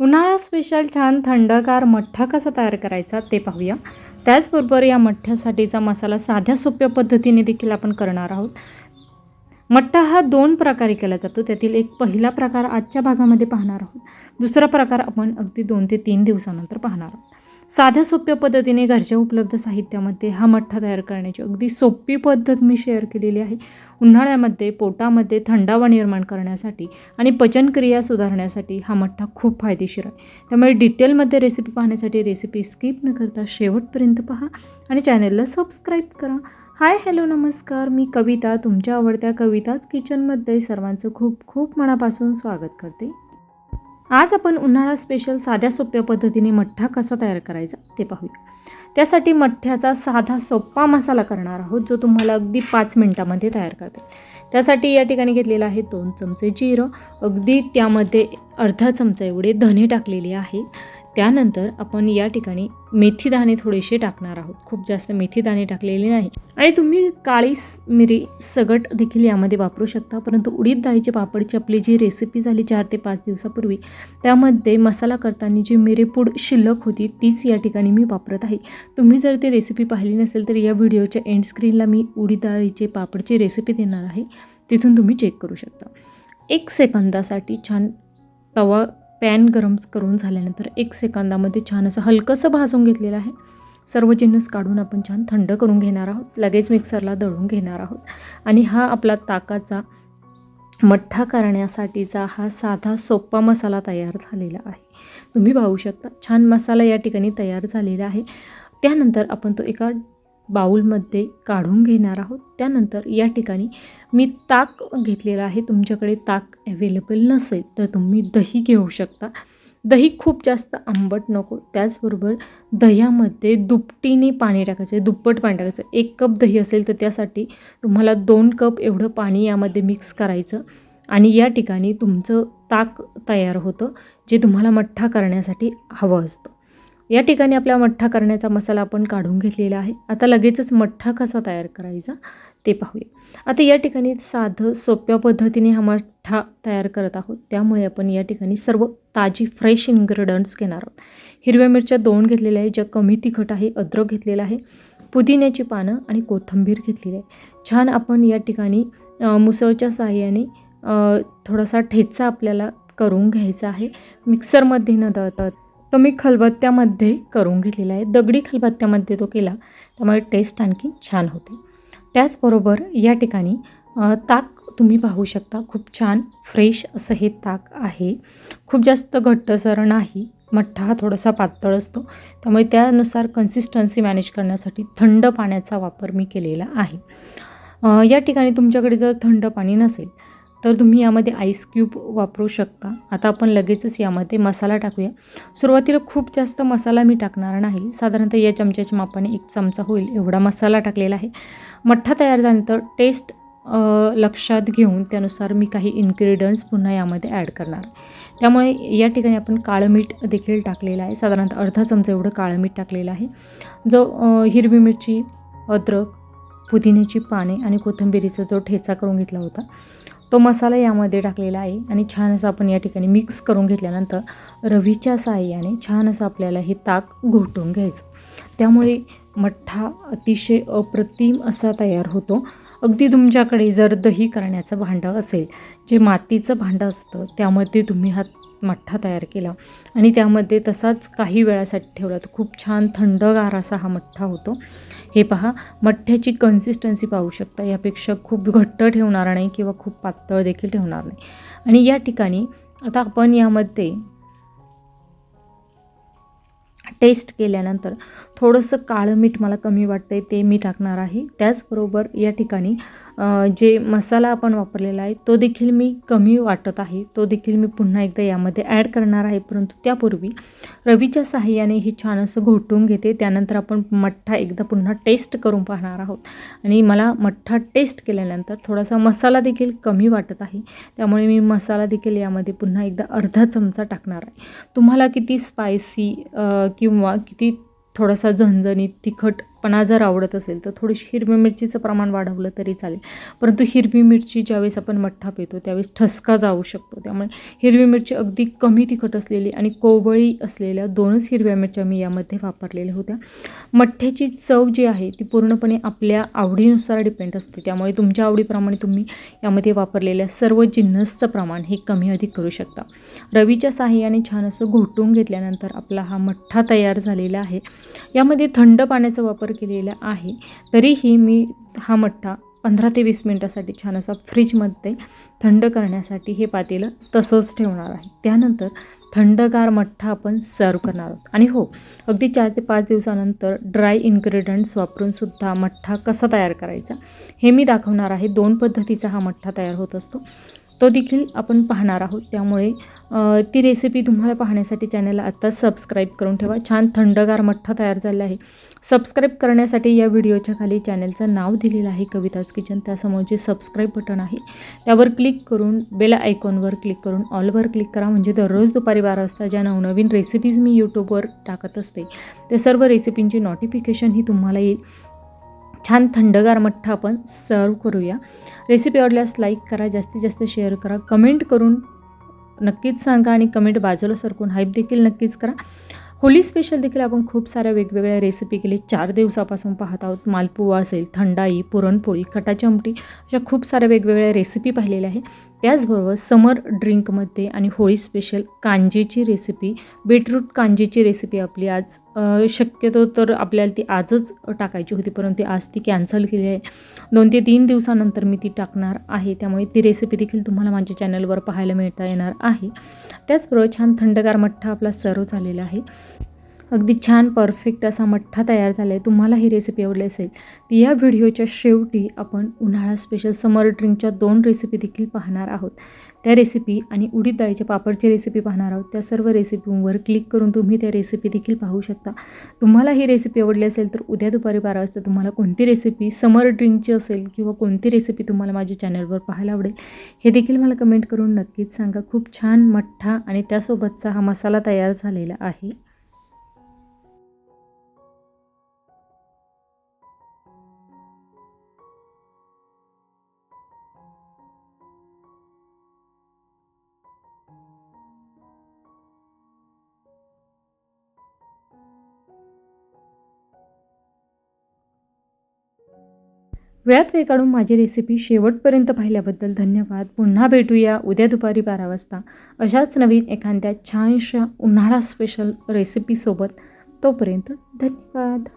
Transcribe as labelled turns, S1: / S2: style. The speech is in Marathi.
S1: उन्हाळा स्पेशल छान थंडगार मठ्ठा कसा तयार करायचा ते पाहूया। त्याचबरोबर या मठ्ठ्यासाठीचा मसाला साध्या सोप्या पद्धतीने देखील आपण करणार आहोत। मठ्ठा हा 2 प्रकारे केला जातो, त्यातील एक पहिला प्रकार आजच्या भागामध्ये पाहणार आहोत, दुसरा प्रकार आपण अगदी 2 ते 3 दिवसानंतर पाहणार आहोत। साध्या सोप्या पद्धतीने घरच्या उपलब्ध साहित्यामध्ये हा मठ्ठा तयार करण्याची अगदी सोपी पद्धत मी शेअर केलेली आहे। उन्हाळ्यामध्ये पोटामध्ये थंडावा निर्माण करण्यासाठी आणि पचनक्रिया सुधारण्यासाठी हा मठ्ठा खूप फायदेशीर आहे। त्यामुळे डिटेलमध्ये रेसिपी पाहण्यासाठी रेसिपी स्किप न करता शेवटपर्यंत पहा आणि चॅनलला सबस्क्राईब करा। हाय हॅलो नमस्कार, मी कविता, तुमच्या आवडत्या कविताच किचनमध्ये सर्वांचं खूप खूप मनापासून स्वागत करते। आज आपण उन्हाळा स्पेशल साध्या सोप्या पद्धतीने मठ्ठा कसा तयार करायचा ते पाहूया। त्यासाठी मठ्ठ्याचा साधा सोपा मसाला करणार आहोत, जो तुम्हाला अगदी 5 मिनिटांमध्ये तयार करता येईल। त्यासाठी या ठिकाणी घेतलेला आहे 2 चमचे जिरं, अगदी त्यामध्ये अर्धा चमचा एवढे धने टाकलेले आहेत। त्यानंतर आपण या ठिकाणी मेथीदाणे थोडेसे टाकणार आहोत, खूप जास्त मेथीदाणे टाकलेले नाही। आणि तुम्ही काळी मिरी सगट देखील यामध्ये वापरू शकता, परंतु उडीद डाळीचे पापडची आपली जी रेसिपी झाली 4 ते 5 दिवसापूर्वी, त्यामध्ये मसाला करताना जी मिरेपूड शिल्लक होती तीच या ठिकाणी मी वापरत आहे। तुम्ही जर ती रेसिपी पाहिली नसेल तर या व्हिडिओच्या एंड स्क्रीनला मी उडीद डाळीचे पापडची रेसिपी देणार आहे, तिथून तुम्ही चेक करू शकता। 1 सेकंदासाठी छान तवा पॅन गरम करून झाल्यानंतर 1 सेकंदामध्ये छान असं हलकंसं भाजून घेतलेलं आहे। सर्व जिन्नस काढून आपण छान थंड करून घेणार आहोत, लगेच मिक्सरला दळून घेणार आहोत। आणि हा आपला ताकाचा मठ्ठा करण्यासाठीचा हा साधा सोपा मसाला तयार झालेला आहे। तुम्ही पाहू शकता छान मसाला या ठिकाणी तयार झालेला आहे। त्यानंतर आपण तो एका बाउलमध्ये काढून घेणार आहोत। त्यानंतर या ठिकाणी मी ताक घेतलेलं आहे, तुमच्याकडे ताक अवेलेबल नसेल तर तुम्ही दही घेऊ शकता। दही खूप जास्त आंबट नको, त्याचबरोबर दह्यामध्ये दुपटीने पाणी टाकायचं आहे, दुप्पट पाणी टाकायचं। 1 कप दही असेल तर त्यासाठी तुम्हाला 2 कप एवढं पाणी यामध्ये मिक्स करायचं आणि या ठिकाणी तुमचं ताक तयार होतं, जे तुम्हाला मठ्ठा करण्यासाठी हवं असतं। या ठिकाणी आपला मठ्ठा करण्याचा मसाला आपण काढून घेतलेला आहे। आता लगेचच मठ्ठा कसा तयार करायचा ते पाहूया। आता या ठिकाणी साधं सोप्या पद्धतीने हा मठ्ठा तयार करत आहोत, त्यामुळे आपण या ठिकाणी सर्व ताजी फ्रेश इन्ग्रेडियंट्स घेणार आहोत। हिरव्या मिरच्या 2 घेतलेल्या आहे, ज्या कमी तिखट आहे, अद्रक घेतलेला आहे, पुदिन्याची पानं आणि कोथिंबीर घेतलेली आहे। छान आपण या ठिकाणी मुसळच्या साहाय्याने थोडासा ठेचा आपल्याला करून घ्यायचा आहे, मिक्सरमध्ये न दळता मी खलबत्त्यामध्ये करून घेतलेला आहे। दगडी खलबत्त्यामध्ये तो केला त्यामुळे टेस्ट आणखी छान होते। त्याचबरोबर या ठिकाणी ताक तुम्ही पाहू शकता, खूप छान फ्रेश असं हे ताक आहे, खूप जास्त घट्टसर नाही। मठ्ठा हा थोडासा पातळ असतो, त्यामुळे त्यानुसार कन्सिस्टन्सी मॅनेज करण्यासाठी थंड पाण्याचा वापर मी केलेला आहे। या ठिकाणी तुमच्याकडे जर थंड पाणी नसेल तर तुम्ही यामध्ये आईस क्यूब वापरू शकता। आता आपण लगेचच यामध्ये मसाला टाकूया। सुरुवातीला खूप जास्त मसाला मी टाकणार नाही, साधारणतः या चमच्याच्या मापाने 1 चमचा होईल एवढा मसाला टाकलेला आहे। मठ्ठा तयार झाल्यानंतर टेस्ट लक्षात घेऊन त्यानुसार मी काही इन्ग्रेडियंट्स पुन्हा यामध्ये ॲड करणार, त्यामुळे या ठिकाणी आपण काळं मीठ देखील टाकलेलं आहे, साधारणतः अर्धा चमचा एवढं काळं मीठ टाकलेलं आहे। जो हिरवी मिरची, अद्रक, पुदिन्याची पाने आणि कोथिंबीरीचा जो ठेचा करून घेतला होता तो मसाला यामध्ये टाकलेला आहे आणि छान असं आपण या ठिकाणी मिक्स करून घेतल्यानंतर रवीच्या साहाय्याने छान असं आपल्याला हे ताक घोटून घ्यायचं, त्यामुळे मठ्ठा अतिशय अप्रतिम असा तयार होतो। अगदी तुमच्याकडे जर दही करण्याचं भांडं असेल, जे मातीचं भांडं असतं, त्यामध्ये तुम्ही हा मठ्ठा तयार केला आणि त्यामध्ये तसाच काही वेळासाठी ठेवला तर खूप छान थंडगार असा हा मठ्ठा होतो। हे पहा, मठ्ठ्याची कन्सिस्टन्सी पाहू शकता, यापेक्षा खूप घट्ट ठेवणार नाही किंवा खूप पातळ देखील ठेवणार नाही। आणि या ठिकाणी आता आपण यामध्ये टेस्ट केल्यानंतर थोडंसं काळं मीठ मला कमी वाटतंय ते मी टाकणार आहे। त्याचबरोबर या ठिकाणी जे मसाला आपण वापरलेला आहे तो देखील मी कमी वाटत आहे, तो देखील मी पुन्हा एकदा यामध्ये ॲड करणार आहे, परंतु त्यापूर्वी रवीच्या साहाय्याने हे छान असं घोटून घेते। त्यानंतर आपण मठ्ठा एकदा पुन्हा टेस्ट करून पाहणार आहोत आणि मला मठ्ठा टेस्ट केल्यानंतर थोडासा मसाला देखील कमी वाटत आहे, त्यामुळे मी मसाला देखील यामध्ये पुन्हा एकदा अर्धा चमचा टाकणार आहे। तुम्हाला किती स्पायसी किंवा किती थोडासा झणझणीत तिखटपणा जर आवडत असेल तर थोडीशी हिरवी मिरचीचं प्रमाण वाढवलं तरी चालेल. परंतु हिरवी मिरची ज्यावेळेस आपण मठ्ठा पितो त्यावेळेस ठसका जाऊ शकतो. त्यामुळे हिरवी मिरची अगदी कमी तिखट असलेली आणि कोवळी असलेल्या 2च हिरव्या मिरच्या मी यामध्ये वापरलेल्या होत्या. मठ्ठ्याची चव जी आहे ती पूर्णपणे आपल्या आवडीनुसार डिपेंड असते. त्यामुळे तुमच्या आवडीप्रमाणे तुम्ही यामध्ये वापरलेल्या सर्व जिन्नसचं प्रमाण हे कमी अधिक करू शकता. रवीच्या साहाय्याने छान असं घोटून घेतल्यानंतर आपला हा मठ्ठा तयार झालेला आहे. यामध्ये थंड पाण्याचा वापर केलेला आहे. तरीही मी हा मठ्ठा 15 ते 20 मिनटासाठी छान असा फ्रीजमध्ये थंड करण्यासाठी हे पातेलं तसंच ठेवणार आहे. त्यानंतर थंडगार मठ्ठा आपण सर्व करणार आहोत. आणि हो, अगदी 4 ते 5 दिवसानंतर ड्राय इन्ग्रेडियंट्स वापरूनसुद्धा मठ्ठा कसा तयार करायचा हे मी दाखवणार आहे. 2 पद्धतीचा हा मठ्ठा तयार होत असतो, तो देखील आपण पाहणार आहोत. त्यामुळे ती रेसिपी तुम्हाला पाहण्यासाठी चॅनलला आत्ताच सबस्क्राईब करून ठेवा. छान थंडगार मठ्ठा तयार झाला आहे. सबस्क्राईब करण्यासाठी या व्हिडिओच्या खाली चॅनलचं नाव दिलेलं आहे कविताज किचन. त्यासमोर जे सबस्क्राईब बटन आहे त्यावर क्लिक करून बेल आयकॉनवर क्लिक करून ऑलवर क्लिक करा. म्हणजे दररोज दुपारी 12 वाजता ज्या नवनवीन रेसिपीज मी यूट्यूबवर टाकत असते त्या सर्व रेसिपींची नोटिफिकेशन ही तुम्हाला येईल. छान थंडगार मठ्ठा आपण सर्व करूया. रेसिपी आवडल्यास लाईक करा, जास्तीत जास्त शेअर करा, कमेंट करून नक्कीच सांगा आणि कमेंट बाजूला सरकून हाईप देखील नक्कीच करा. होली स्पेशल देखील आपण खूप साऱ्या वेगवेगळ्या रेसिपी गेले 4 दिवसापासून पाहत आहोत. मालपुवा असेल, थंडाई, पुरणपोळी, कटाची आमटी अशा खूप साऱ्या वेगवेगळ्या रेसिपी पाहिलेल्या आहे. त्याचबरोबर समर ड्रिंकमध्ये आणि होळी स्पेशल कांजीची रेसिपी, बीटरूट कांजीची रेसिपी आपली आज शक्यतो तर आपल्याला ती आजच टाकायची होती, परंतु आज ती कॅन्सल केली आहे. 2 ते 3 दिवसानंतर मी ती टाकणार आहे. त्यामुळे ती रेसिपी देखील तुम्हाला माझ्या चॅनलवर पाहायला मिळता येणार आहे. त्याचबरोबर छान थंडगार मठ्ठा आपला सर्व झालेला आहे. अगदी छान परफेक्ट असा मठ्ठा तयार झाला आहे. तुम्हाला ही रेसिपी आवडली असेल तर या व्हिडिओच्या शेवटी आपण उन्हाळा स्पेशल समर ड्रिंकच्या 2 रेसिपी देखील पाहणार आहोत. त्या रेसिपी आणि उडीद डाळीच्या पापडची रेसिपी पाहणार आहोत. त्या सर्व रेसिपीवर क्लिक करून तुम्ही त्या रेसिपी देखील पाहू शकता. तुम्हाला ही रेसिपी आवडली असेल तर उद्या दुपारी 12 वाजता तुम्हाला कोणती रेसिपी समर ड्रिंकची असेल किंवा कोणती रेसिपी तुम्हाला माझ्या चॅनलवर पाहायला आवडेल हे देखील मला कमेंट करून नक्कीच सांगा. खूप छान मठ्ठा आणि त्यासोबतचा हा मसाला तयार झालेला आहे. वेळात वेळ काढून माझी रेसिपी शेवटपर्यंत पाहिल्याबद्दल धन्यवाद. पुन्हा भेटूया उद्या दुपारी 12 वाजता अशाच नवीन एखाद्या छानशा उन्हाळा स्पेशल रेसिपीसोबत. तोपर्यंत धन्यवाद.